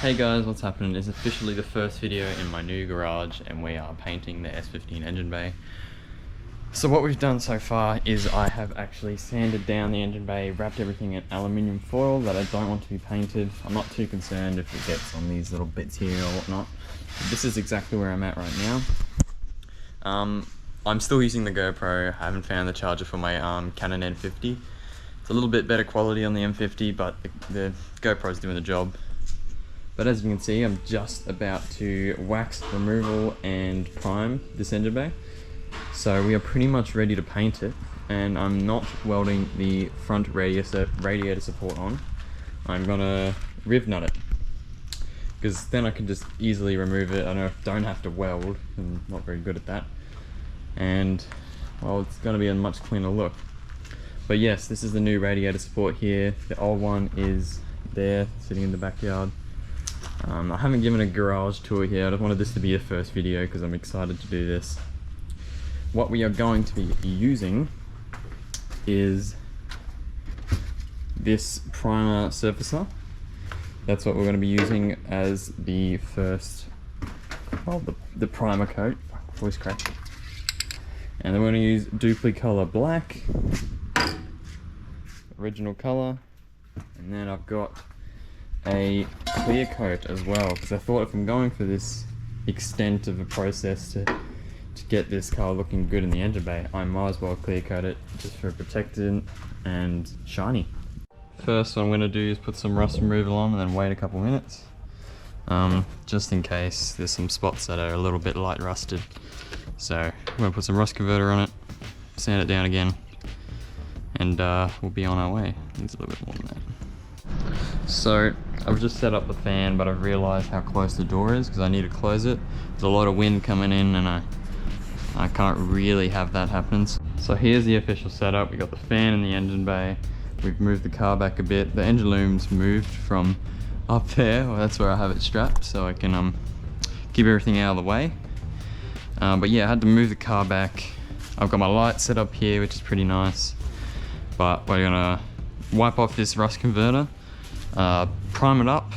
Hey guys, what's happening? It's officially the first video in my new garage and we are painting the S15 engine bay. So what we've done so far is I have actually sanded down the engine bay, wrapped everything in aluminium foil that I don't want to be painted. I'm not too concerned if it gets on these little bits here or whatnot. This is exactly where I'm at right now. I'm still using the GoPro. I haven't found the charger for my Canon M50. It's a little bit better quality on the M50, but the GoPro's doing the job. But as you can see, I'm just about to wax, removal and prime this engine bay. So we are pretty much ready to paint it, and I'm not welding the front radiator support on. I'm gonna riv nut it, because then I can just easily remove it. I don't have to weld, I'm not very good at that. And well, it's gonna be a much cleaner look. But yes, this is the new radiator support here. The old one is there, sitting in the backyard. I haven't given a garage tour here. I just wanted this to be the first video because I'm excited to do this. What we are going to be using is this primer surfacer. That's what we're going to be using as the first, well, the primer coat. Voice crack. And then we're going to use Duplicolor Black, original color, and then I've got a clear coat as well, because I thought if I'm going for this extent of a process to get this car looking good in the engine bay, I might as well clear coat it just for protected and shiny. First what I'm going to do is put some rust removal on and then wait a couple minutes, just in case there's some spots that are a little bit light rusted. So I'm going to put some rust converter on it, sand it down again, and we'll be on our way. Needs a little bit more than that. So I've just set up the fan, but I've realized how close the door is because I need to close it. There's a lot of wind coming in and I can't really have that happen. So here's the official setup. We got the fan in the engine bay. We've moved the car back a bit. The engine loom's moved from up there. Well, that's where I have it strapped so I can keep everything out of the way. But yeah, I had to move the car back. I've got my light set up here, which is pretty nice. But we're gonna wipe off this rust converter, prime it up,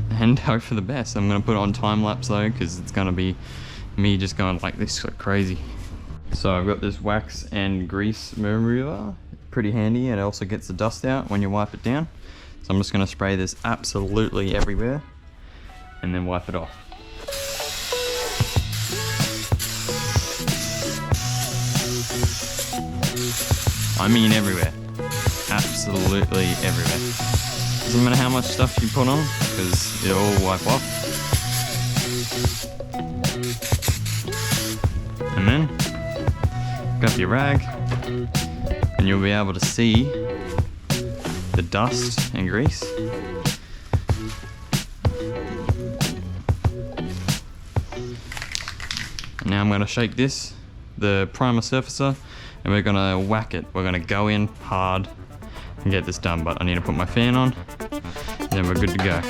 and hope for the best. I'm gonna put it on time lapse though, because it's gonna be me just going like this like crazy. So I've got this wax and grease remover, pretty handy, and it also gets the dust out when you wipe it down. So I'm just gonna spray this absolutely everywhere, and then wipe it off. I mean everywhere. Absolutely everywhere. Doesn't matter how much stuff you put on, because it'll all wipe off. And then, grab your rag, and you'll be able to see the dust and grease. And now I'm going to shake this, the primer surfacer, and we're going to whack it. We're going to go in hard and get this done, but I need to put my fan on, and then we're good to go.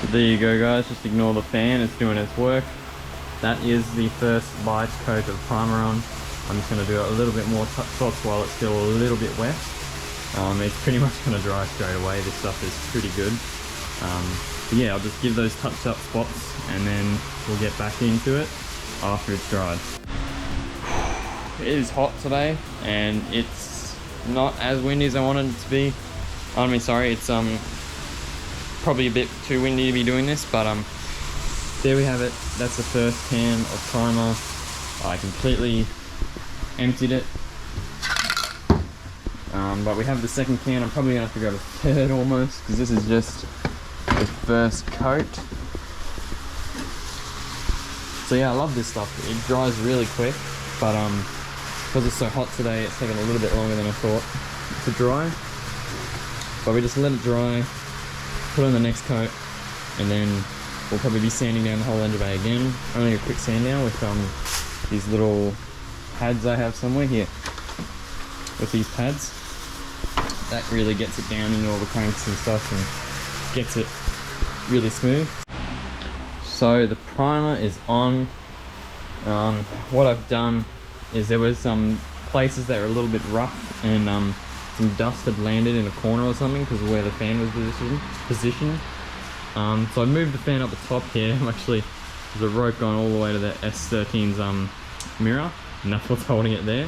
There you go guys, just ignore the fan, it's doing its work. That is the first light coat of primer on. I'm just going to do a little bit more spots while it's still a little bit wet. It's pretty much going to dry straight away. This stuff is pretty good. But yeah, I'll just give those touched up spots and then we'll get back into it after it's dried. It is hot today and it's not as windy as I wanted it to be. It's probably a bit too windy to be doing this, but there we have it. That's the first can of primer. I completely emptied it. But we have the second can. I'm probably gonna have to go to third almost, because this is just the first coat. So yeah, I love this stuff. It dries really quick, but because it's so hot today, it's taking a little bit longer than I thought to dry. But we just let it dry, put on the next coat, and then we'll probably be sanding down the whole engine bay again. Only a quick sand down with these little pads I have somewhere here. With these pads, that really gets it down in all the cranks and stuff and gets it really smooth. So the primer is on. What I've done is there was some places that were a little bit rough, and some dust had landed in a corner or something because of where the fan was positioned. So I moved the fan up the top here. There's a rope going all the way to the S15's mirror, and that's what's holding it there.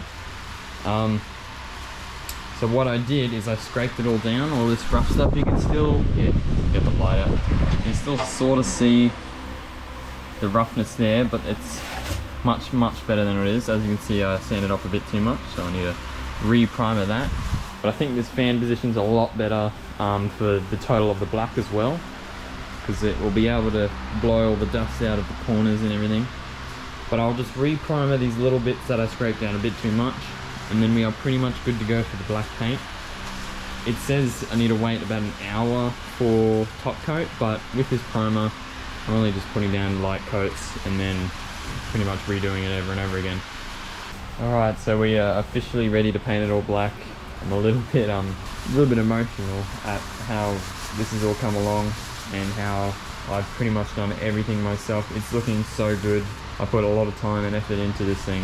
So what I did is I scraped it all down, all this rough stuff. You can still, get the light out. You can still sort of see the roughness there, but it's much better than it is. As you can see, I sanded off a bit too much, so I need to re-primer that. But I think this fan position's a lot better for the total of the black as well, because it will be able to blow all the dust out of the corners and everything. But I'll just re-primer these little bits that I scraped down a bit too much, and then we are pretty much good to go for the black paint. It says I need to wait about an hour for top coat, but with this primer, I'm only just putting down light coats and then pretty much redoing it over and over again. Alright, so we are officially ready to paint it all black. I'm a little bit emotional at how this has all come along and how I've pretty much done everything myself. It's looking so good. I put a lot of time and effort into this thing,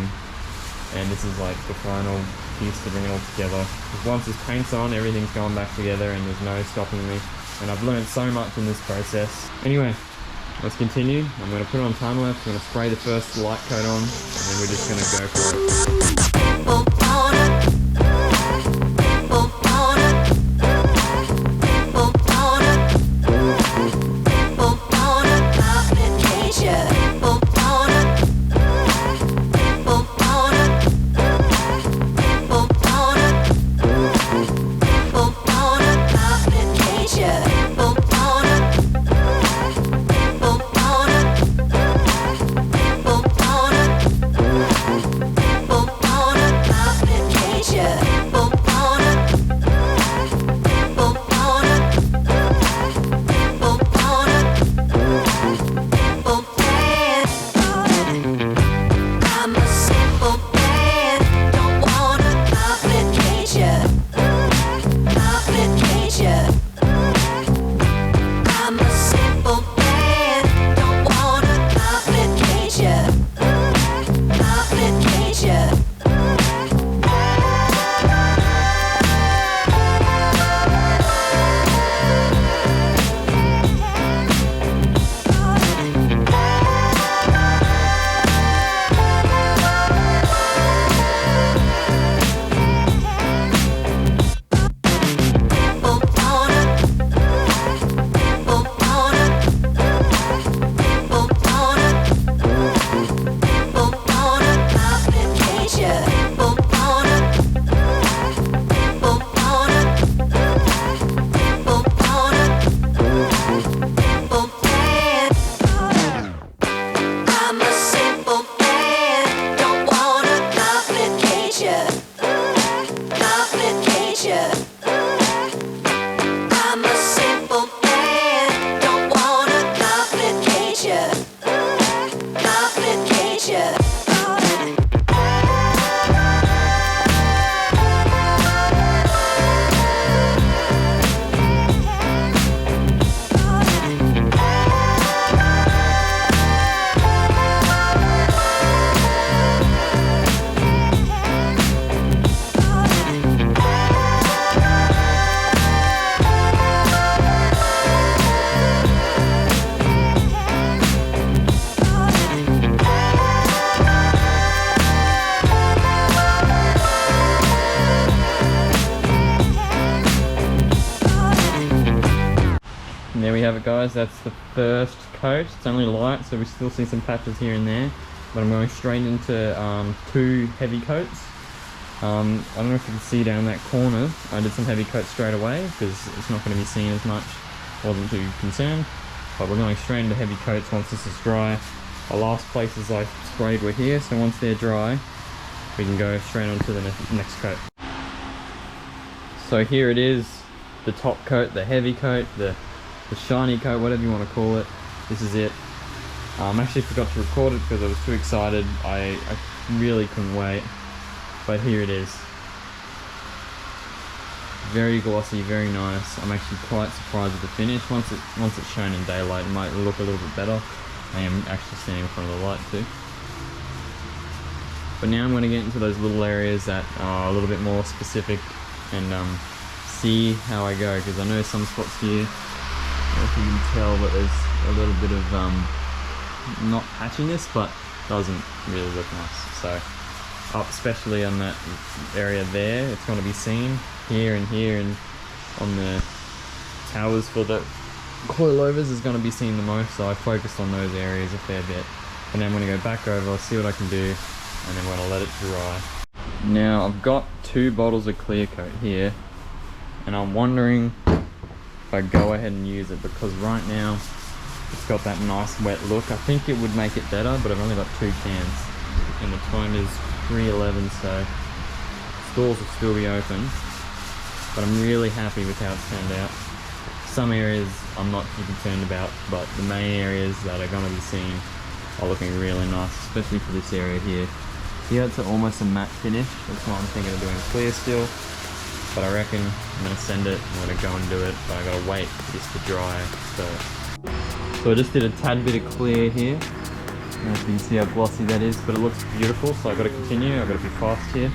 and this is like the final piece to bring it all together. Because once this paint's on, everything's going back together and there's no stopping me. And I've learned so much in this process. Anyway, let's continue. I'm going to put it on time lapse. I'm going to spray the first light coat on, and then we're just going to go for it. And there we have it, guys. That's the first coat. It's only light, so we still see some patches here and there. but I'm going straight into 2 heavy coats. I don't know if you can see down that corner, I did some heavy coats straight away because it's not going to be seen as much. Wasn't too concerned, but we're going straight into heavy coats once this is dry. The last places I sprayed were here, so once they're dry we can go straight on to the next coat. So here it is, the top coat, the heavy coat, the shiny coat, whatever you want to call it. This is it. I actually forgot to record it because I was too excited. I really couldn't wait, but here it is. Very glossy, very nice. I'm actually quite surprised with the finish. Once it's shown in daylight, it might look a little bit better. I am actually standing in front of the light too. But now I'm going to get into those little areas that are a little bit more specific and see how I go, because I know some spots here, I don't know if you can tell, but there's a little bit of not patchiness, but doesn't really look nice. So up especially on that area there, it's going to be seen here and on the towers for the coilovers is going to be seen the most, so I focused on those areas a fair bit. And then I'm going to go back over, I'll see what I can do, and then I'm going to let it dry. Now I've got 2 bottles of clear coat here, and I'm wondering if I go ahead and use it, because right now it's got that nice wet look. I think it would make it better, but I've only got 2 cans and the time is 3:11, so stores will still be open, but I'm really happy with how it's turned out. Some areas I'm not too concerned about, but the main areas that are going to be seen are looking really nice, especially for this area here. Here it's almost a matte finish. That's why I'm thinking of doing clear still, but I reckon I'm going to send it, I'm going to go and do it, but I got to wait for this to dry first. So I just did a tad bit of clear here. I don't know if you can see how glossy that is, but it looks beautiful, so I've got to continue, I've got to be fast here.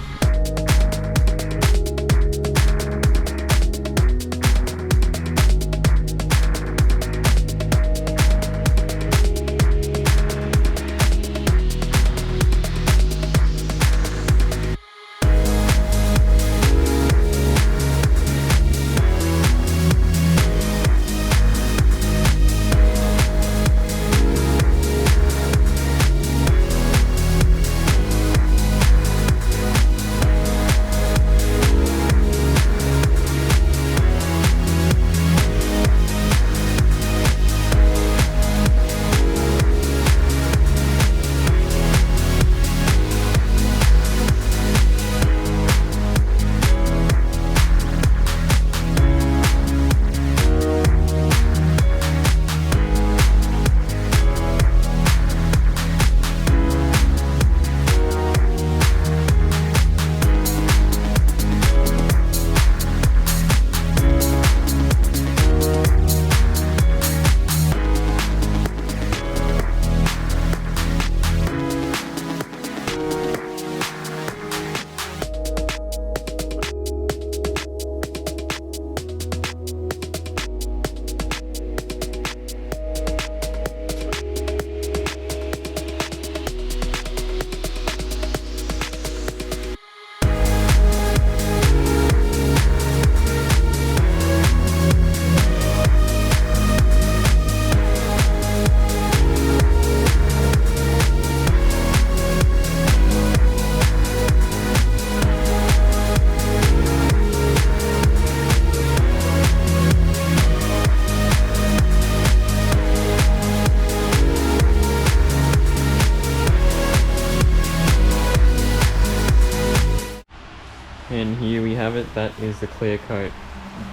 And here we have it, that is the clear coat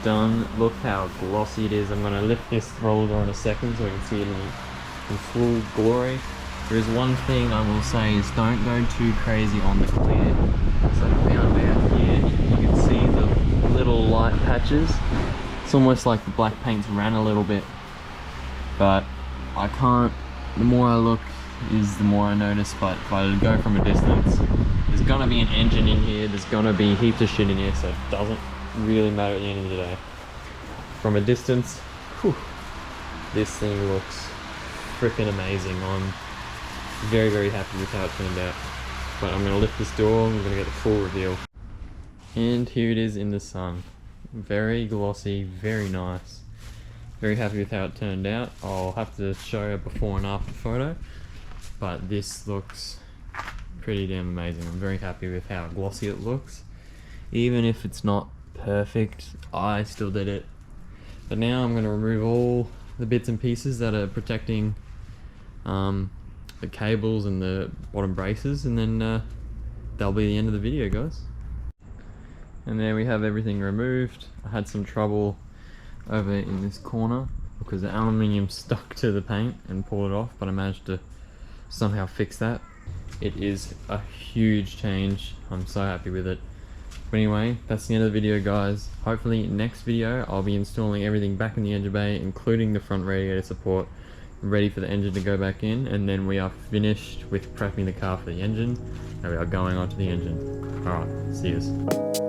done. Look how glossy it is. I'm going to lift this roller in a second so we can see it in full glory. There is one thing I will say is don't go too crazy on the clear. So I found out here, you can see the little light patches. It's almost like the black paint's ran a little bit, but I can't, the more I look is the more I notice. But if I go from a distance, there's gonna be an engine in here, there's gonna be heaps of shit in here, so it doesn't really matter at the end of the day. From a distance, whew, this thing looks freaking amazing. I'm very, very happy with how it turned out. But I'm gonna lift this door, I'm gonna get the full reveal. And here it is in the sun. Very glossy, very nice. Very happy with how it turned out. I'll have to show a before and after photo. but this looks pretty damn amazing. I'm very happy with how glossy it looks. Even if it's not perfect, I still did it. But now I'm going to remove all the bits and pieces that are protecting the cables and the bottom braces, and then that'll be the end of the video, guys. And there we have everything removed. I had some trouble over in this corner because the aluminium stuck to the paint and pulled it off, but I managed to somehow fix that. It is a huge change. I'm so happy with it. But anyway, that's the end of the video, guys. Hopefully next video I'll be installing everything back in the engine bay, including the front radiator support, ready for the engine to go back in, and then we are finished with prepping the car for the engine, and we are going onto the engine. Alright, see yous.